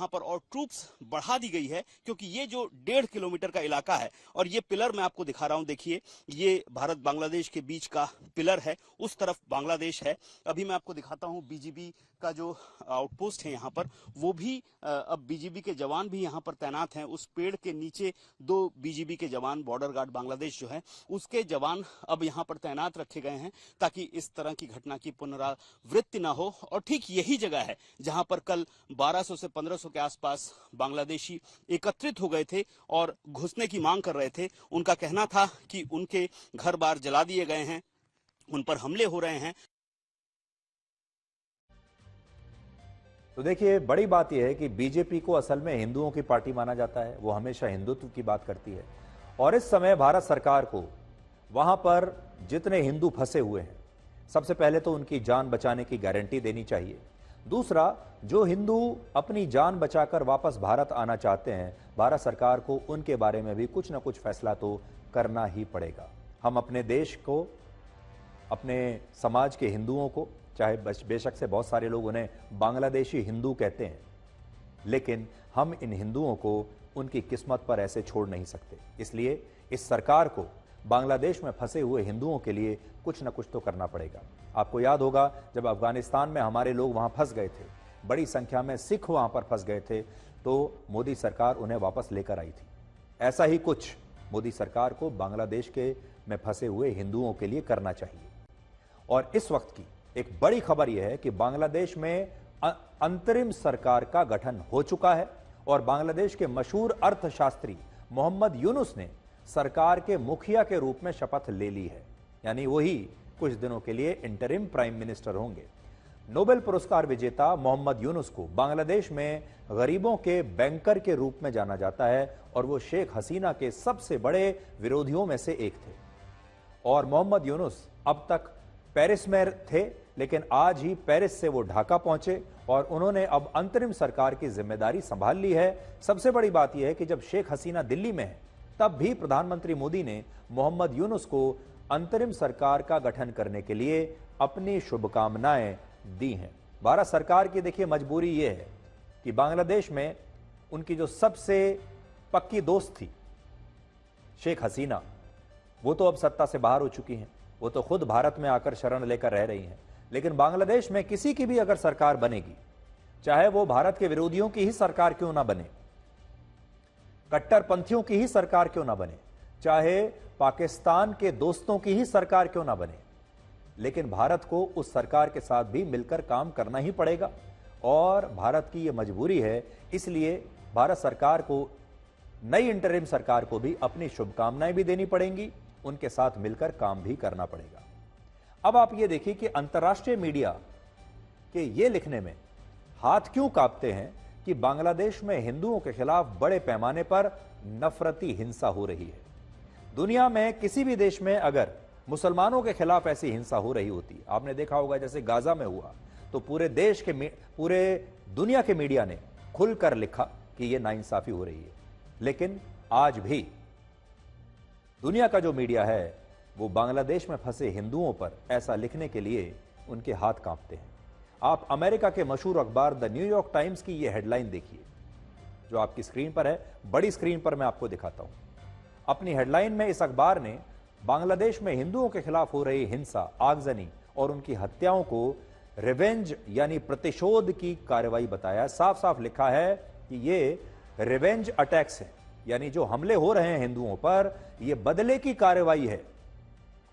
पर और ट्रूप्स बढ़ा दी गई है, क्योंकि ये जो 1.5 किलोमीटर का इलाका है, और ये पिलर मैं आपको दिखा रहा हूं, देखिए ये भारत बांग्लादेश के बीच का पिलर है, उस तरफ बांग्लादेश है। अभी मैं आपको दिखाता हूं बीजीबी का जो आउटपोस्ट है यहाँ पर, वो भी अब बीजीबी के जवान भी यहाँ पर तैनात हैं। उस पेड़ के नीचे 2 बीजीबी के जवान, बॉर्डर गार्ड बांग्लादेश जो है उसके जवान अब यहाँ पर तैनात रखे गए हैं ताकि इस तरह की घटना की पुनरावृत्ति ना हो। और ठीक यही जगह है जहां पर कल 1200 से 1500 के आसपास बांग्लादेशी एकत्रित हो गए थे और घुसने की मांग कर रहे थे। उनका कहना था कि उनके घर बार जला दिए गए हैं, उन पर हमले हो रहे हैं। तो देखिए, बड़ी बात यह है कि बीजेपी को असल में हिंदुओं की पार्टी माना जाता है, वो हमेशा हिंदुत्व की बात करती है। और इस समय भारत सरकार को वहां पर जितने हिंदू फंसे हुए हैं, सबसे पहले तो उनकी जान बचाने की गारंटी देनी चाहिए। दूसरा, जो हिंदू अपनी जान बचाकर वापस भारत आना चाहते हैं, भारत सरकार को उनके बारे में भी कुछ ना कुछ फैसला तो करना ही पड़ेगा। हम अपने देश को, अपने समाज के हिंदुओं को, चाहे बेशक से बहुत सारे लोग उन्हें बांग्लादेशी हिंदू कहते हैं, लेकिन हम इन हिंदुओं को उनकी किस्मत पर ऐसे छोड़ नहीं सकते। इसलिए इस सरकार को बांग्लादेश में फंसे हुए हिंदुओं के लिए कुछ न कुछ तो करना पड़ेगा। आपको याद होगा, जब अफगानिस्तान में हमारे लोग वहां फंस गए थे, बड़ी संख्या में सिख वहां पर फंस गए थे, तो मोदी सरकार उन्हें वापस लेकर आई थी। ऐसा ही कुछ मोदी सरकार को बांग्लादेश के में फंसे हुए हिंदुओं के लिए करना चाहिए। और इस वक्त की एक बड़ी खबर यह है कि बांग्लादेश में अंतरिम सरकार का गठन हो चुका है और बांग्लादेश के मशहूर अर्थशास्त्री मोहम्मद यूनुस ने सरकार के मुखिया के रूप में शपथ ले ली है, यानी वही कुछ दिनों के लिए इंटरिम प्राइम मिनिस्टर होंगे। नोबेल पुरस्कार विजेता मोहम्मद यूनुस को बांग्लादेश में गरीबों के बैंकर के रूप में जाना जाता है और वो शेख हसीना के सबसे बड़े विरोधियों में से एक थे। और मोहम्मद यूनुस अब तक पेरिस में थे, लेकिन आज ही पेरिस से वो ढाका पहुंचे और उन्होंने अब अंतरिम सरकार की जिम्मेदारी संभाल ली है। सबसे बड़ी बात यह है कि जब शेख हसीना दिल्ली में है, तब भी प्रधानमंत्री मोदी ने मोहम्मद यूनुस को अंतरिम सरकार का गठन करने के लिए अपनी शुभकामनाएं दी हैं। भारत सरकार की देखिए मजबूरी यह है कि बांग्लादेश में उनकी जो सबसे पक्की दोस्त थी शेख हसीना, वो तो अब सत्ता से बाहर हो चुकी हैं, वो तो खुद भारत में आकर शरण लेकर रह रही हैं। लेकिन बांग्लादेश में किसी की भी अगर सरकार बनेगी, चाहे वो भारत के विरोधियों की ही सरकार क्यों ना बने, कट्टरपंथियों की ही सरकार क्यों ना बने, चाहे पाकिस्तान के दोस्तों की ही सरकार क्यों ना बने, लेकिन भारत को उस सरकार के साथ भी मिलकर काम करना ही पड़ेगा। और भारत की यह मजबूरी है, इसलिए भारत सरकार को, नई इंटरिम सरकार को भी अपनी शुभकामनाएं भी देनी पड़ेंगी, उनके साथ मिलकर काम भी करना पड़ेगा। अब आप ये देखिए कि अंतर्राष्ट्रीय मीडिया के ये लिखने में हाथ क्यों कांपते हैं कि बांग्लादेश में हिंदुओं के खिलाफ बड़े पैमाने पर नफरती हिंसा हो रही है। दुनिया में किसी भी देश में अगर मुसलमानों के खिलाफ ऐसी हिंसा हो रही होती, आपने देखा होगा जैसे गाजा में हुआ, तो पूरे दुनिया के मीडिया ने खुलकर लिखा कि यह नाइंसाफी हो रही है। लेकिन आज भी दुनिया का जो मीडिया है वो बांग्लादेश में फंसे हिंदुओं पर ऐसा लिखने के लिए उनके हाथ कांपते हैं। आप अमेरिका के मशहूर अखबार द न्यूयॉर्क टाइम्स की यह हेडलाइन देखिए, जो आपकी स्क्रीन पर है, बड़ी स्क्रीन पर मैं आपको दिखाता हूं। अपनी हेडलाइन में इस अखबार ने बांग्लादेश में हिंदुओं के खिलाफ हो रही हिंसा, आगजनी और उनकी हत्याओं को रिवेंज यानी प्रतिशोध की कार्रवाई बताया। साफ साफ लिखा है कि ये रिवेंज अटैक्स हैं, यानी जो हमले हो रहे हैं हिंदुओं पर, ये बदले की कार्रवाई है।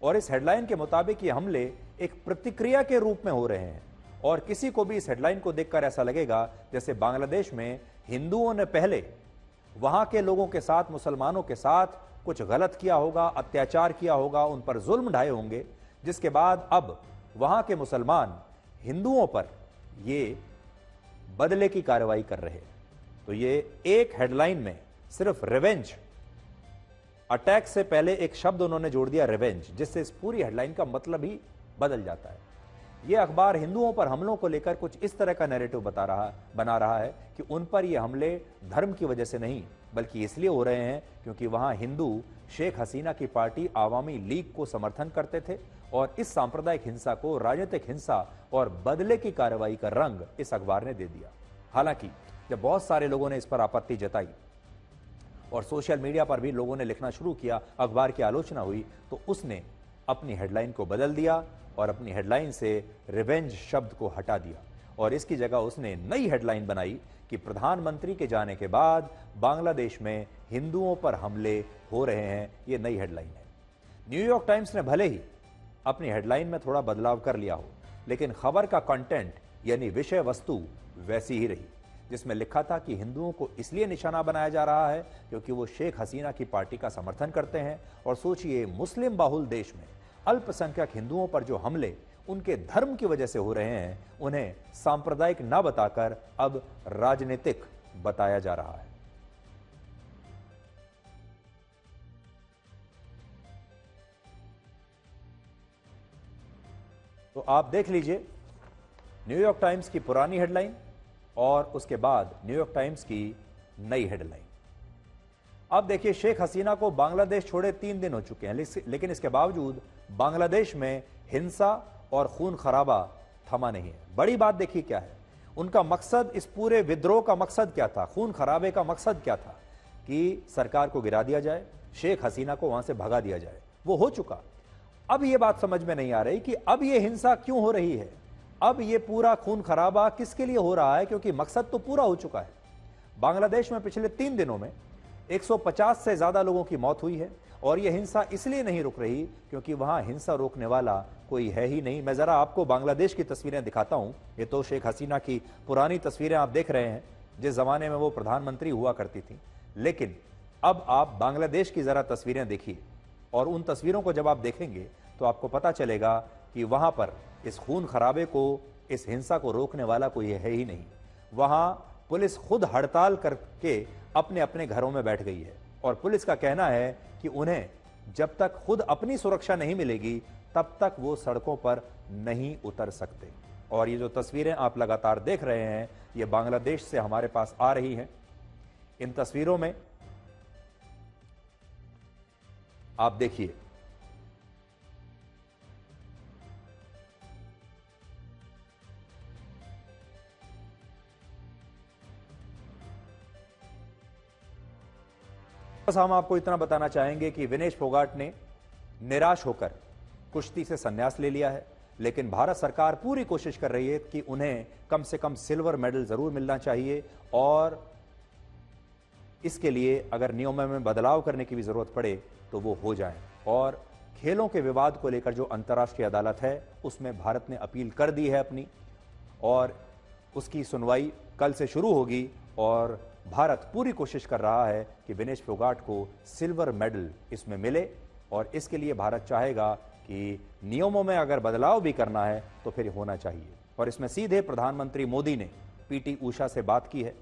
और इस हेडलाइन के मुताबिक ये हमले एक प्रतिक्रिया के रूप में हो रहे हैं। और किसी को भी इस हेडलाइन को देखकर ऐसा लगेगा जैसे बांग्लादेश में हिंदुओं ने पहले वहां के लोगों के साथ, मुसलमानों के साथ कुछ गलत किया होगा, अत्याचार किया होगा, उन पर जुल्म ढाए होंगे, जिसके बाद अब वहां के मुसलमान हिंदुओं पर ये बदले की कार्रवाई कर रहे हैं। तो ये एक हेडलाइन में सिर्फ रिवेंज अटैक से पहले एक शब्द उन्होंने जोड़ दिया रिवेंज, जिससे इस पूरी हेडलाइन का मतलब ही बदल जाता है। यह अखबार हिंदुओं पर हमलों को लेकर कुछ इस तरह का नैरेटिव बना रहा है कि उन पर यह हमले धर्म की वजह से नहीं, बल्कि इसलिए हो रहे हैं क्योंकि वहां हिंदू शेख हसीना की पार्टी आवामी लीग को समर्थन करते थे और इस सांप्रदायिक हिंसा को राजनीतिक हिंसा और बदले की कार्रवाई का रंग इस अखबार ने दे दिया। हालांकि जब बहुत सारे लोगों ने इस पर आपत्ति जताई और सोशल मीडिया पर भी लोगों ने लिखना शुरू किया, अखबार की आलोचना हुई, तो उसने अपनी हेडलाइन को बदल दिया और अपनी हेडलाइन से रिवेंज शब्द को हटा दिया और इसकी जगह उसने नई हेडलाइन बनाई कि प्रधानमंत्री के जाने के बाद बांग्लादेश में हिंदुओं पर हमले हो रहे हैं। यह नई हेडलाइन है। न्यूयॉर्क टाइम्स ने भले ही अपनी हेडलाइन में थोड़ा बदलाव कर लिया हो, लेकिन खबर का कंटेंट यानी विषय वस्तु वैसी ही रही, जिसमें लिखा था कि हिंदुओं को इसलिए निशाना बनाया जा रहा है क्योंकि वो शेख हसीना की पार्टी का समर्थन करते हैं। और सोचिए, मुस्लिम बाहुल देश में अल्पसंख्यक हिंदुओं पर जो हमले उनके धर्म की वजह से हो रहे हैं, उन्हें सांप्रदायिक ना बताकर अब राजनीतिक बताया जा रहा है। तो आप देख लीजिए न्यूयॉर्क टाइम्स की पुरानी हेडलाइन और उसके बाद न्यूयॉर्क टाइम्स की नई हेडलाइन। अब देखिए, शेख हसीना को बांग्लादेश छोड़े 3 दिन हो चुके हैं, लेकिन इसके बावजूद बांग्लादेश में हिंसा और खून खराबा थमा नहीं है। बड़ी बात देखिए क्या है, उनका मकसद, इस पूरे विद्रोह का मकसद क्या था, खून खराबे का मकसद क्या था कि सरकार को गिरा दिया जाए, शेख हसीना को वहां से भगा दिया जाए। वो हो चुका। अब यह बात समझ में नहीं आ रही कि अब यह हिंसा क्यों हो रही है, अब यह पूरा खून खराबा किसके लिए हो रहा है, क्योंकि मकसद तो पूरा हो चुका है। बांग्लादेश में पिछले 3 दिनों में 150 से ज्यादा लोगों की मौत हुई है और यह हिंसा इसलिए नहीं रुक रही क्योंकि वहां हिंसा रोकने वाला कोई है ही नहीं। मैं जरा आपको बांग्लादेश की तस्वीरें दिखाता हूं। ये तो शेख हसीना की पुरानी तस्वीरें आप देख रहे हैं, जिस जमाने में वो प्रधानमंत्री हुआ करती थी। लेकिन अब आप बांग्लादेश की जरा तस्वीरें देखिए और उन तस्वीरों को जब आप देखेंगे तो आपको पता चलेगा कि वहां पर इस खून खराबे को, इस हिंसा को रोकने वाला कोई है ही नहीं। वहां पुलिस खुद हड़ताल करके अपने अपने घरों में बैठ गई है और पुलिस का कहना है कि उन्हें जब तक खुद अपनी सुरक्षा नहीं मिलेगी तब तक वो सड़कों पर नहीं उतर सकते। और ये जो तस्वीरें आप लगातार देख रहे हैं, ये बांग्लादेश से हमारे पास आ रही हैं। इन तस्वीरों में आप देखिए, बस हम आपको इतना बताना चाहेंगे कि विनेश फोगाट ने निराश होकर कुश्ती से संन्यास ले लिया है, लेकिन भारत सरकार पूरी कोशिश कर रही है कि उन्हें कम से कम सिल्वर मेडल जरूर मिलना चाहिए और इसके लिए अगर नियमों में बदलाव करने की भी जरूरत पड़े तो वो हो जाए। और खेलों के विवाद को लेकर जो अंतर्राष्ट्रीय अदालत है उसमें भारत ने अपील कर दी है अपनी, और उसकी सुनवाई कल से शुरू होगी और भारत पूरी कोशिश कर रहा है कि विनेश फोगाट को सिल्वर मेडल इसमें मिले। और इसके लिए भारत चाहेगा कि नियमों में अगर बदलाव भी करना है तो फिर होना चाहिए। और इसमें सीधे प्रधानमंत्री मोदी ने पीटी उषा से बात की है,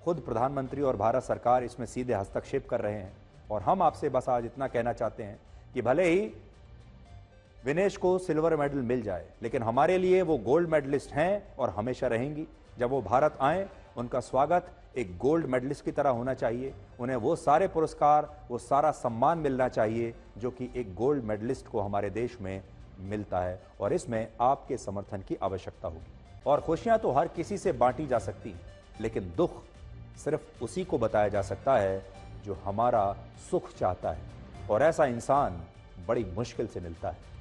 खुद प्रधानमंत्री और भारत सरकार इसमें सीधे हस्तक्षेप कर रहे हैं। और हम आपसे बस आज इतना कहना चाहते हैं कि भले ही विनेश को सिल्वर मेडल मिल जाए, लेकिन हमारे लिए वो गोल्ड मेडलिस्ट हैं और हमेशा रहेंगी। जब वो भारत आए उनका स्वागत एक गोल्ड मेडलिस्ट की तरह होना चाहिए, उन्हें वो सारे पुरस्कार, वो सारा सम्मान मिलना चाहिए जो कि एक गोल्ड मेडलिस्ट को हमारे देश में मिलता है। और इसमें आपके समर्थन की आवश्यकता होगी। और खुशियां तो हर किसी से बांटी जा सकती हैं, लेकिन दुख सिर्फ उसी को बताया जा सकता है जो हमारा सुख चाहता है, और ऐसा इंसान बड़ी मुश्किल से मिलता है।